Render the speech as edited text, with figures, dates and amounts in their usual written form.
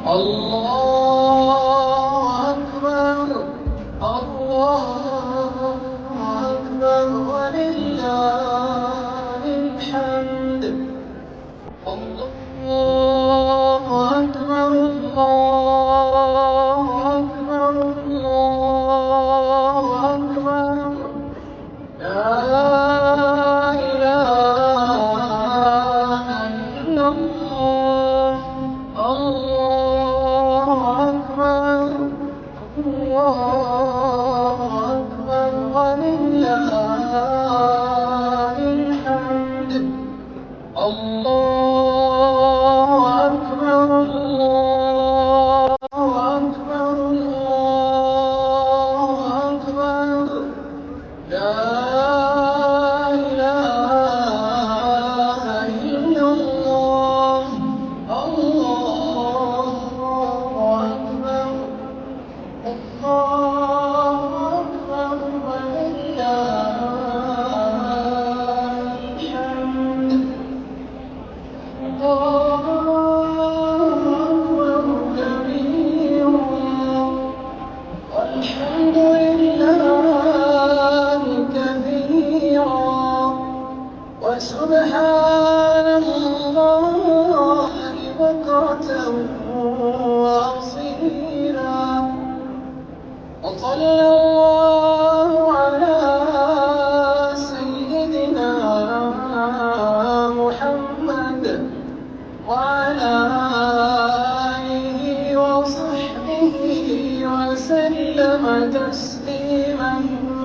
الله أكبر الله أكبر ولله الحمد. الله أكبر الله أكبر الله أكبر لا إله إلا الله. الله أكبر الله أكبر ولله الحمد. الله أكبر الله أكبر الله أكبر لا إله إلا الله. الله أكبر الله أكبر ولله الحمد. الله أكبر كبيرا والحمد لله كثيرا وسبحان الله بكرة وأصيلا. وصلى